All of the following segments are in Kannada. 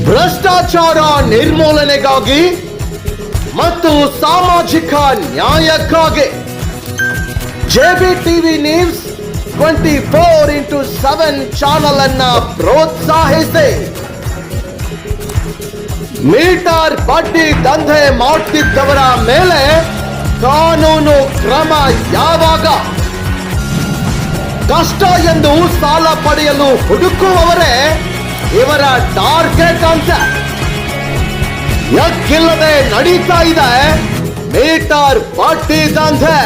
ಭ್ರಷ್ಟಾಚಾರ ನಿರ್ಮೂಲನೆಗಾಗಿ ಮತ್ತು ಸಾಮಾಜಿಕ ನ್ಯಾಯಕ್ಕಾಗಿ JB TV news 24x7 channel ಅನ್ನ ಪ್ರೋತ್ಸಾಹಿಸಿ. ಮೀಟರ್ ಬಡ್ಡಿ ದಂಧೆ ಮಾಡುತ್ತಿದ್ದವರ ಮೇಲೆ ಕಾನೂನು ಕ್ರಮ ಯಾವಾಗ? ಕಷ್ಟ ಎಂದು ಸಾಲ ಪಡೆಯಲು ಹುಡುಕುವವರೇ ಇವರ ಟಾರ್ಗೆಟ್ ಅಂತ. ಯಾಕಿಲ್ಲದೆ ನಡೀತಾ ಇದೆ ಮೀಟರ್ ಬಡ್ಡಿ ದಂಧೆ.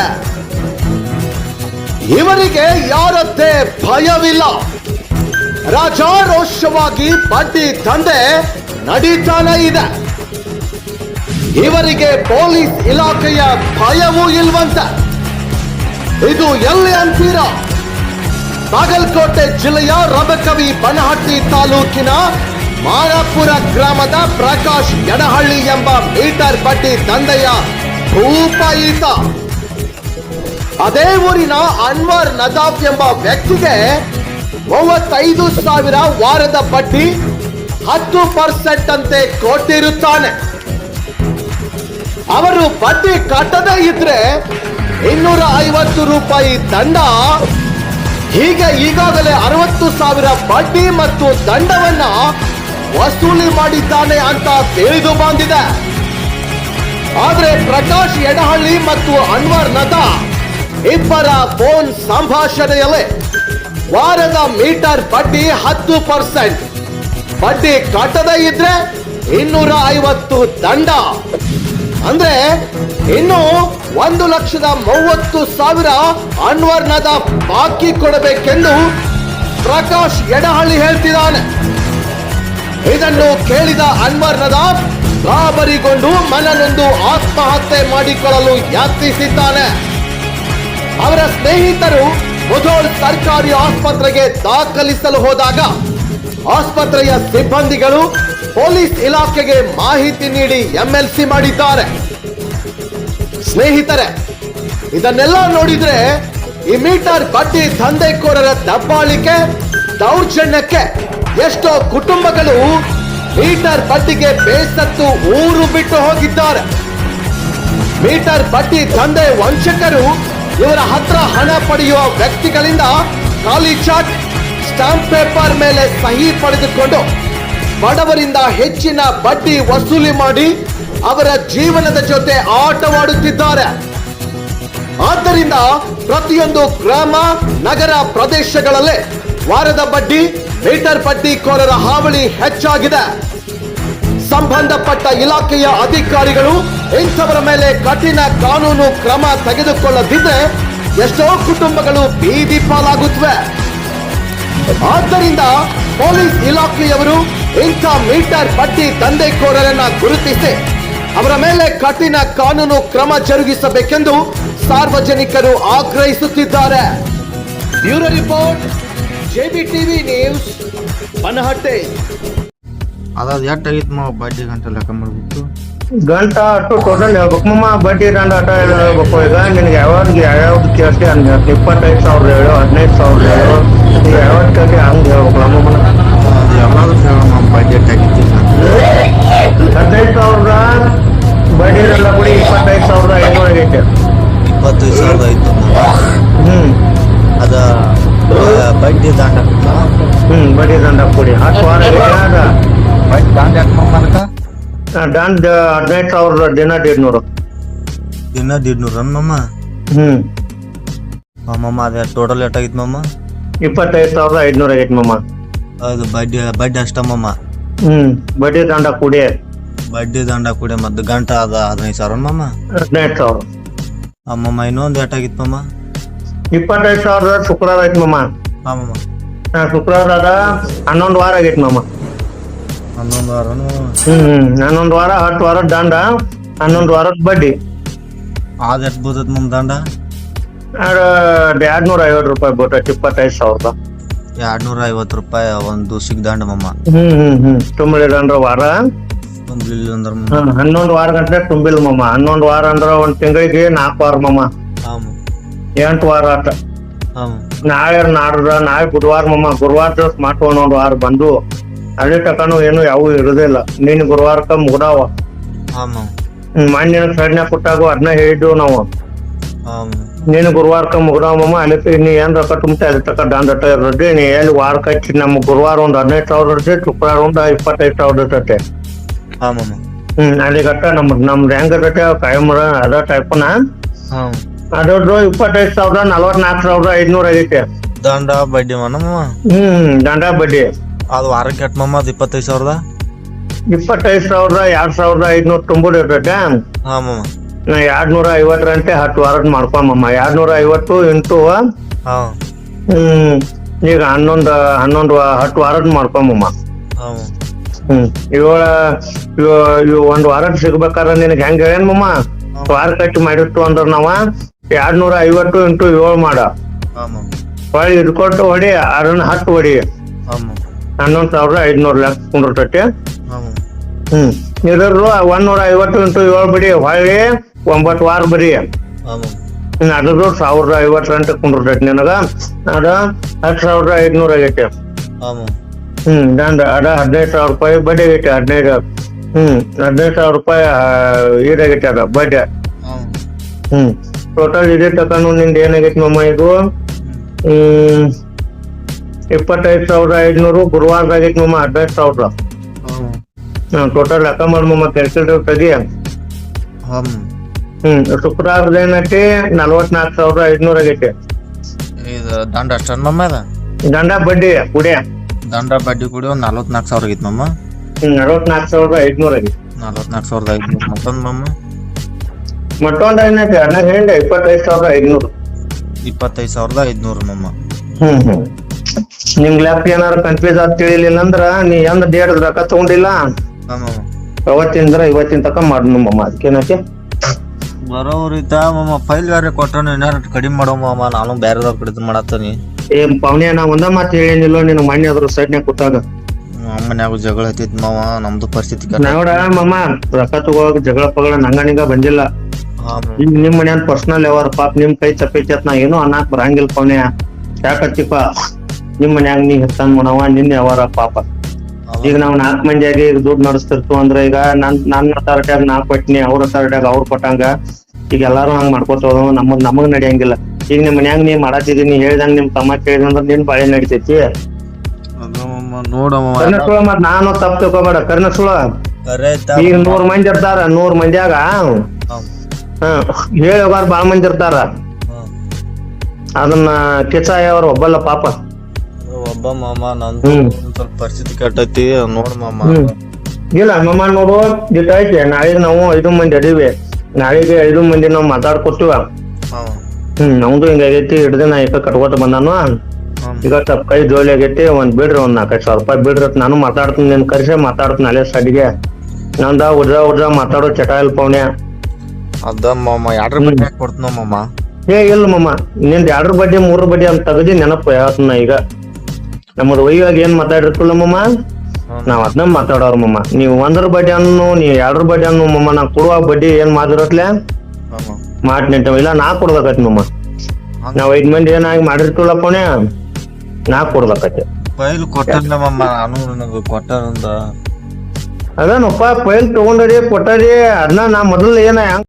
ಇವರಿಗೆ ಯಾರದ್ದೇ ಭಯವಿಲ್ಲ. ರಾಜಾರೋಷವಾಗಿ ಬಡ್ಡಿ ದಂಧೆ ನಡೀತಾನೆ ಇದೆ. ಇವರಿಗೆ ಪೊಲೀಸ್ ಇಲಾಖೆಯ ಭಯವೂ ಇಲ್ವಂತ. ಇದು ಎಲ್ಲಿ ಅಂತೀರಾ? ಬಾಗಲಕೋಟೆ ಜಿಲ್ಲೆಯ ರಬಕವಿ ಬನಹಟ್ಟಿ ತಾಲೂಕಿನ ಮಾರಾಪುರ ಗ್ರಾಮದ ಪ್ರಕಾಶ್ ಎಡಹಳ್ಳಿ ಎಂಬ ಮೀಟರ್ ಬಡ್ಡಿ ದಂಧೆಯ ಭೂಪ ಈತ. ಅದೇ ಊರಿನ ಅನ್ವರ್ ನದಾಫ್ ಎಂಬ ವ್ಯಕ್ತಿಗೆ 35,000 ವಾರದ ಬಡ್ಡಿ 10% ಅಂತೆ ಕೊಟ್ಟಿರುತ್ತಾನೆ. ಅವರು ಬಡ್ಡಿ ಕಟ್ಟದೇ ಇದ್ರೆ 250 ರೂಪಾಯಿ ದಂಡ. ಹೀಗೆ ಈಗಾಗಲೇ 60,000 ಬಡ್ಡಿ ಮತ್ತು ದಂಡವನ್ನ ವಸೂಲಿ ಮಾಡಿದ್ದಾನೆ ಅಂತ ತಿಳಿದು ಬಂದಿದೆ. ಆದ್ರೆ ಪ್ರಕಾಶ್ ಎಡಹಳ್ಳಿ ಮತ್ತು ಅನ್ವರ್ ನದಾ ಇಬ್ಬರ ಫೋನ್ ಸಂಭಾಷಣೆಯಲ್ಲಿ ವಾರದ ಮೀಟರ್ ಬಡ್ಡಿ 10%, ಬಡ್ಡಿ ಕಟ್ಟದೇ ಇದ್ರೆ 250 ದಂಡ, ಅಂದ್ರೆ ಇನ್ನು 1,30,000 ಅನ್ವರ್ ನದಾಫ್ ಬಾಕಿ ಕೊಡಬೇಕೆಂದು ಪ್ರಕಾಶ್ ಎಡಹಳ್ಳಿ ಹೇಳ್ತಿದ್ದಾನೆ. ಇದನ್ನು ಕೇಳಿದ ಅನ್ವರ್ ನದಾಫ್ ಗಾಬರಿಗೊಂಡು ಮನನೊಂದು ಆತ್ಮಹತ್ಯೆ ಮಾಡಿಕೊಳ್ಳಲು ಯತ್ನಿಸಿದ್ದಾನೆ. ಅವರ ಸ್ನೇಹಿತರು ಮುಧೋಳ್ ಸರ್ಕಾರಿ ಆಸ್ಪತ್ರೆಗೆ ದಾಖಲಿಸಲು ಹೋದಾಗ ಆಸ್ಪತ್ರೆಯ ಸಿಬ್ಬಂದಿಗಳು ಪೊಲೀಸ್ ಇಲಾಖೆಗೆ ಮಾಹಿತಿ ನೀಡಿ ಎಂಎಲ್ಸಿ ಮಾಡಿದ್ದಾರೆ. ಸ್ನೇಹಿತರೆ, ಇದನ್ನೆಲ್ಲ ನೋಡಿದ್ರೆ ಈ ಮೀಟರ್ ಬಡ್ಡಿ ದಂಧೆಕೋರರ ದಬ್ಬಾಳಿಕೆ, ದೌರ್ಜನ್ಯಕ್ಕೆ ಎಷ್ಟೋ ಕುಟುಂಬಗಳು ಮೀಟರ್ ಬಡ್ಡಿಗೆ ಬೇಸತ್ತು ಊರು ಬಿಟ್ಟು ಹೋಗಿದ್ದಾರೆ. ಮೀಟರ್ ಬಡ್ಡಿ ದಂಧೆ ವಂಚಕರು ಇವರ ಹತ್ರ ಹಣ ಪಡೆಯುವ ವ್ಯಕ್ತಿಗಳಿಂದ ಖಾಲಿ ಚಾಟ್, ಸ್ಟಾಂಪ್ ಪೇಪರ್ ಮೇಲೆ ಸಹಿ ಪಡೆದುಕೊಂಡು ಬಡವರಿಂದ ಹೆಚ್ಚಿನ ಬಡ್ಡಿ ವಸೂಲಿ ಮಾಡಿ ಅವರ ಜೀವನದ ಜೊತೆ ಆಟವಾಡುತ್ತಿದ್ದಾರೆ. ಆದ್ದರಿಂದ ಪ್ರತಿಯೊಂದು ಗ್ರಾಮ, ನಗರ ಪ್ರದೇಶಗಳಲ್ಲೇ ವಾರದ ಬಡ್ಡಿ, ಮೀಟರ್ ಬಡ್ಡಿ ಕೋರರ ಹಾವಳಿ ಹೆಚ್ಚಾಗಿದೆ. ಸಂಬಂಧಪಟ್ಟ ಇಲಾಖೆಯ ಅಧಿಕಾರಿಗಳು ಇಂಥವರ ಮೇಲೆ ಕಠಿಣ ಕಾನೂನು ಕ್ರಮ ತೆಗೆದುಕೊಳ್ಳದಿದ್ದರೆ ಎಷ್ಟೋ ಕುಟುಂಬಗಳು ಬೀದಿ ಪಾಲಾಗುತ್ತವೆ. ಆದ್ದರಿಂದ ಪೊಲೀಸ್ ಇಲಾಖೆಯವರು ಇಂಥ ಮೀಟರ್ ಬಡ್ಡಿ ದಂಧೆಕೋರರನ್ನ ಗುರುತಿಸಿ ಅವರ ಮೇಲೆ ಕಠಿಣ ಕಾನೂನು ಕ್ರಮ ಜರುಗಿಸಬೇಕೆಂದು ಸಾರ್ವಜನಿಕರು ಆಗ್ರಹಿಸುತ್ತಿದ್ದಾರೆ. Bureau report, JB TV news, Banahatti. ಅದಾದ ಎಷ್ಟಾಗಿತ್ತು ಮಾವ ಬಡ್ಡಿ ಗಂಟೆ ಲೆಕ್ಕ ಮಾಡ್ಬಿಟ್ಟು? ಗಂಟ ಅಷ್ಟು ಟೋಟಲ್ ಹೇಳ್ಬೇಕು ಮಮ್ಮ. ಬಡ್ಡಿ ದಂಡ ಅಟ ಹೇಳ್ಬೇಕು. ಈಗ ನಿನಗೆ ಯಾವ್ದು ಕೇಳ್ತಿ ಹಂಗೆ 25,000 ಹೇಳು, 15,000 ಹೇಳು, ನೀವು ಯಾವ್ದು ಕೇಳ್ತಿ ಹಂಗೆ ಹೇಳ್ಬೇಕು ನಮ್ಮಮ್ಮನ. ಅದು ಎಲ್ಲಾದ್ರೂ ಹೇಳಮ್ಮ ಬಡ್ಡಿ ಎಷ್ಟಾಗಿತ್ತು? 15,000 ಬಡ್ಡಿ ದಂಡ ಕೊಡಿ. 25,500 ಆಗೈತೆ. 25,000 ಅದ ಬಡ್ಡಿ ದಂಡ ಬಡ್ಡಿ ದಂಡ ಕೊಡಿ. 10 ವಾರ ಬಡ್ಡಿ ದಂಡ ಎಷ್ಟು ಮಮ್ಮ ಅದಕ್ಕೆ? ದಂಡ 15,000 ದಿನ 1,500. ದಿನ 1,500 ಮಮ್ಮ. ಮಮ್ಮ ಅದೇ ಟೋಟಲ್ ಎಷ್ಟಾಗಿತ್ತು ಮಮ್ಮ? 25,500 ಆಗೈತೆ ಮಮ್ಮ. ಅದು ಬಡ್ಡಿ ಅಷ್ಟಮ್ಮಮ್ಮ. ಬಡ್ಡಿ ದಂಡ ಕೊಡಿ. ಬಡ್ಡಿ ದಂಡ ಕೂಡ ಮತ್ತೆ ಗಂಟ ಅದ 15,000 ಮಮ್ಮ. 15,000 ಅಮ್ಮಮ್ಮ. ಇನ್ನೊಂದು ಎಷ್ಟಾಗಿತ್ತು ಮಮ್ಮ? 25,000 ಶುಕ್ರವಾರ ಐತಿ ಮಮ್ಮ. ಹಾ ಮಮ್ಮ. ಶುಕ್ರವಾರ 11 ವಾರ ಆಗೈತಿ ಮಮ್ಮ. 11 ವಾರನು? 11 ವಾರ, 10 ವಾರ ದಂಡ, 11 ವಾರದ ಬಡ್ಡಿ. ಅದ ಎಷ್ಟು ಬರ್ತೈತಿ ಮಮ್ಮ ದಂಡ? 250 ರೂಪಾಯಿ ಬರ್ತೈತಿ. 25,000 250 ರೂಪಾಯಿ ಒಂದು ಸಿಗ್ ದಂಡ ಮಮ್ಮ. ತುಂಬಿಲ್ಲ ಅಂದ್ರ ವಾರ. ತುಂಬಿಲ್ಲ ಅಂದ್ರ 11 ವಾರ ಗಂಟೆ ತುಂಬಿಲ್ಲ ಮಮ್ಮ. 11 ವಾರ ಅಂದ್ರ ಒಂದ್ ತಿಂಗಳಿಗೆ 4 ವಾರ ಮಮ್ಮ. 8 ವಾರ ಆತ. ನಾಳೆ ನಾಡ್ದ ನಾಳೆ ಬುಧವಾರ ಮಮ್ಮ. ಗುರುವಾರ ದಿವಸ ಮಾಡ್ಕೊಂಡು 1 ವಾರ ಬಂದು ಅಲ್ಲಿ ತಕನು ಏನು ಯಾವ ಇರುದಿಲ್ಲ. ನೀನ್ ಗುರುವಾರಕ್ಕ ಮುಗ್ದಾವ. ಹಾ ಮಾಮ. ಮೊನ್ನೆ ಸಡ್ನ್ಯಾಗ ಕೊಟ್ಟಾಗ ಅದನ್ನ ಹೇಳಿದ್ವು ನಾವು. ಹಾ ಮಾಮ. ನೀನು ಗುರುವಾರಕ್ಕ ಮುಗ್ದಾವ ಮಾಮ. ಅಲ್ಲಿ ನೀ ಏನ್ ರೊಕ್ಕ ತುಂಬತಾ ಅಲ್ಲಿ ತಕ ದಂಡಟ ಇರ್ತೈತಿ. ನೀ ಎಲ್ಲಿ ವಾರಕ್ಕೆ ಹಚ್ಚಿ ನಮ್ ಗುರುವಾರ ಒಂದ್ 15,000 ಇರ್ತೈತಿ, ಶುಕ್ರವಾರ ಒಂದ್ 25,000 ಇರ್ತೈತಿ. ಹಾ ಮಾಮ. ಅಲ್ಲಿ ಗಟ್ಟ ನಮ್ದು ಹೆಂಗ ಇರ್ತೈತಿ ಕಾಯಮ್ರ ಅದ ಟೈಪ್ನ. ಹಾ ಅದ್ರದ್ದು 25,000 44,500 ಆಗೈತಿ. ದಂಡ ಬಡ್ಡಿ ಮಾಮ. ದಂಡ ಬಡ್ಡಿ ಅದು ವಾರಕ್ಕೆ ಎಟ್ ಮಾಮ? ಅದು 25,000. 25,000 2,500 ತುಂಬೋದು ಇರ್ತೈತೆ. ಹಾ ಮಾಮ. 250 10 ವಾರದ ಮಾಡ್ಕೊಂಬಮ್ಮ. 250 ಇಂಟು ಹಾ ಈಗ 11 10 ವಾರದ ಮಾಡ್ಕೊಂಬಮ್ಮ. ಹಾ ಮಾಮ. ಇವ ಒಂದ್ ವಾರದ ಸಿಗ್ಬೇಕಾದ್ರೆ ನಿನಗೆ ಹೆಂಗ ಹೇಳೇನಮ್ಮ? ವಾರ ಕಟ್ಟಿ ಮಾಡಿತ್ತು ಅಂದ್ರ ನಾವ 250 ಇಂಟು 7 ಮಾಡ. ಹಾ ಮಾಮ. ಹೊಳಿ ಇದ್ಕೊಟ್ಟು ಹೊಡಿ, ಅದನ್ನ 10 ಹೊಡಿ. ಹಾ ಮಾಮ. 11,500 ಲೆಕ್ಕ ಕುಂಡಿರ್ತೈತಿ. ಹಾ ಮಾಮ. ಇದ್ರದ್ದು 150 ಇಂಟು 7 ಬಡಿ, ಹೊಳ್ಳಿ 9 ವಾರ ಬರಿ. ಹಾ ಮಾಮ. ಅದ್ರದ್ದು 1,050 ಕುಂಡಿರ್ತೈತಿ ನಿನಗ. ಅದ 10,500 ಆಗೈತಿ. ಹಾ ಮಾಮ. ದಂಡ ಅದ 15,000 ರೂಪಾಯಿ ಬಡ್ಡಿ ಆಗೈತಿ. 15,000 ರೂಪಾಯಿ ಇದಾಗೈತಿ ಅದ ಬಡ್ಡಿ. ಹಾ ಮಾಮ. ಟೋಟಲ್ ಇದೇ ತಕೊಂಡು ನಿಂದ ಏನಾಗೈತಿ ಮಮ್ಮ? ಇದು 25,500 ಗುರುವಾರದ ಆಗೈತಿ ಮಮ್ಮ. 15,000 ಹಾ ಮಾಮ. ಟೋಟಲ್ ಲೆಕ್ಕ ಮಾಡಿ ಮಮ್ಮ. ಕ್ಯಾಲ್ಕುಲೇಟರ್ ತೆಗಿ. ಹಾ ಮಾಮ. ಶುಕ್ರವಾರದ ಏನೈತಿ 44,500 ಆಗೈತಿ. ಇದು ದಂಡ ಅಷ್ಟ ಮಾಮ? ಅದ ದಂಡ ಬಡ್ಡಿ ಕುಡಿಯ ದಂಡ ಬಡ್ಡಿ ಕೂಡಿ ಒಂದ್ 44,000 ಆಗೈತಿ ಮಾಮ. 44,500 ಆಗೈತಿ. 44,500. ಮತ್ತೊಂದ್ ಮಾಮ? ಮತ್ತೊಂದ್ ಏನೈತಿ ಅದ್ನಾಗ ಹೇಳಿ 25,500. 25,500 ಮಾಮ. ನಿಮ್ ಲೆಕ್ಕ ಏನಾರ ಕನ್ಫ್ಯೂಸ್ ಆಗಿ ತಿಳಿಲಿಲ್ಲ ಅಂದ್ರ ನೀ ಎಂದ ಡೇಟ್ ರೊಕ್ಕ ತಗೊಂಡಿಲ್ಲ ಹಾ ಮಾಮ. ಅವತ್ತಿಂದ್ರ ಇವತ್ತಿನ ತಕ ಮಾಡ್ನು ಮಮ್ಮ. ಅದಕ್ಕೇನೈತಿ ಬರೋವ್ರ ಇದ್ದ ಮಾಮ. ಫೈಲ್ ಬೇರೆ ಕೊಟ್ಟಾನ, ಏನಾರ ಕಡಿಮೆ ಮಾಡೋ ಮಾಮ. ನಾನು ಬೇರೆದವ್ರ ಕಡೆ ಮಾಡತ್ತಾನಿ. ಪವನ್ಯ ನಾ ಒಂದ ಮಾತು ಹೇಳಿನಿಲ್ಲ ನಿನ್ ಮೊನ್ನೆ ಅದ್ರ ಸೈಡ್ನ್ಯಾಗ ಕೂತಾಗ. ಮನ್ಯಾಗ ಜಗಳ ಹತ್ತೈತಿ ಮಾವ. ನಮ್ದು ಪರಿಸ್ಥಿತಿ ನೋಡ ಮಮ್ಮ, ರೊಕ್ಕ ತಗೋವಾಗ ಜಗಳ ಪಗಳ ನಂಗ ಬಂದಿಲ್ಲ. ಈಗ ನಿಮ್ ಮನ್ಯಾನ ಪರ್ಸನಲ್ ಯಾವಾರ ಪಾಪ ನಿಮ್ ಕೈ ತಪ್ಪೈತಿ ಅತ್ ನಾ ಏನೋ ಅನ್ನಕ್ ಬರಂಗಿಲ್ಲ ಪವನ್ಯ. ಯಾಕತ್ತಿಪ್ಪ, ನಿಮ್ ಮನ್ಯಾಗ ನೀ ಹಿರ್ತಾನ ಮಾಡವ, ನಿನ್ ಯಾವಾರ ಪಾಪ. ಈಗ ನಾವ್ 4 ಮಂದಿಯಾಗಿ ಈಗ ದುಡ್ಡು ನಡೆಸ್ತಿರ್ತು ಅಂದ್ರ ಈಗ ನನ್ನ ಅಥಾರಿಟ್ಯಾಗ 4 ಕೊಟ್ಟಿನಿ, ಅವ್ರ ಅಥಾರಿಟ್ಯಾಗ ಅವ್ರು ಕೊಟ್ಟಂಗ ಈಗ ಎಲ್ಲಾರು ಹಂಗ್ ಮಾಡ್ಕೊತ ಹೋದವ. ನಮಗ್ ನಡಿಯಂಗಿಲ್ಲ. ಈಗ ನಿಮ್ ಮನ್ಯಾಗ ನೀ ಮಾಡತ್ತಿದೀನಿ ಹೇಳ್ದಂಗ ನಿಮ್ ತಮ್ಮ ಕೇಳಿದಂದ್ರ ನಿನ್ ಬಾಳೆ ನಡಿತೈತಿ. ನೋಡಮ್ಮ ಕರ್ನಸುಳ ಮತ್ ನಾನು ತಪ್ಪು ತಿಳ್ಕೊಬೇಡ. ಕರ್ನಸುಳ ಈಗ 100 ಮಂದಿ ಇರ್ತಾರ. 100 ಮಂದಿಯಾಗ ಹೇಳಿ ಹೋಗಾರ ಬಾಳ ಮಂದಿ ಇರ್ತಾರ. ಅದನ್ನ ಕಿಚ್ಚಾಯವ್ರ ಒಬ್ಬಲ್ಲ ಪಾಪ. ಒಬ್ಬ ಮಾಮ. ನಂದು ಸ್ವಲ್ಪ ಪರಿಸ್ಥಿತಿ ಕೆಟ್ಟೈತಿ. ನೋಡ್ ಮಾಮ. ಇಲ್ಲ ಮಮ್ಮ ನೋಡು, ಇಟ್ ಐತಿ. ನಾಳೆಗೆ ನಾವು 5 ಮಂದಿ ಅದೀವಿ. ನಾಳೆಗೆ 5 ಮಂದಿ ನಾವ್ ಮಾತಾಡ್ಕೊತೀವ. ನಮ್ದು ಹಿಂಗಾಗೈತಿ. ಹಿಡ್ದಿನ ಈಗ ಕಟ್ಕೊತ ಬಂದಾನು. ಈಗ ಸ್ವಲ್ಪ ಕೈ ಜೋಲಿ ಆಗೈತಿ. ಒಂದ್ ಬಿಡ್ರಿ, ಒಂದ್ 4,000 ರೂಪಾಯಿ ಬಿಡ್ರಿ. ನಾನು ಮಾತಾಡ್ತೀನಿ, ನಿನ್ ಕರ್ಸೆ ಮಾತಾಡ್ತೀನಿ ಅಲ್ಲೇ ಸಡಿಗೆ. ನಂದ ಉಡ್ರ ಮಾತಾಡೋ ಚಟ ಇಲ್ಲ ಪೌನ್ಯ. ಅದ ಮಾಮ 2 ಬಡ್ಡಿ ಕೊಡ್ತನ ಮಾಮ. ಇಲ್ಲ ಮಮ್ಮ, ನಿಂದ 2 ಬಡ್ಡಿ 3 ಬಡ್ಡಿ ಅಂತ ತಗದಿ ನೆನಪು ಯಾವತ್ನ. ಈಗ ನಮ್ಮದು ವೈವಾಗ ಏನ್ ಮಾತಾಡಿರ್ತಿಲ್ಲ ಮಮ್ಮ, ನಾವ್ ಅದನ್ನ ಮಾತಾಡೋರ್ ಮಮ್ಮ. ನೀವು 1 ಬಡ್ಡಿ ಅನ್ನು, ನೀ 2 ಬಡ್ಡಿ ಅನ್ನು ಮಮ್ಮ. ನಾ ಕೊಡುವ ಬಡ್ಡಿ ಏನ್ ಮಾಡಿರತ್ಲೆ ಮಾಡ್ನಿಂಟ ಇಲ್ಲ ನಾ ಕೊಡ್ಬೇಕತಿ ಮಮ್ಮ. ನಾವ್ 5 ಮಂದಿ ಏನಾಗಿ ಮಾಡಿರ್ತಿಲ್ಲ ಪೌನ್ಯ, ನಾ ಕೊಡ್ಬೇಕತಿ. ಫೈಲ್ ಕೊಟ್ಟಲ್ಲ ಮಾಮ. ನಾನು ನನಗ ಕೊಟ್ಟಾರಂದ ಅದೇನಪ್ಪ ಫೈಲ್ ತಗೊಂಡರಿ ಕೊಟ್ಟರಿ. ಅದನ್ನ ನಾ ಮೊದಲು ಏನ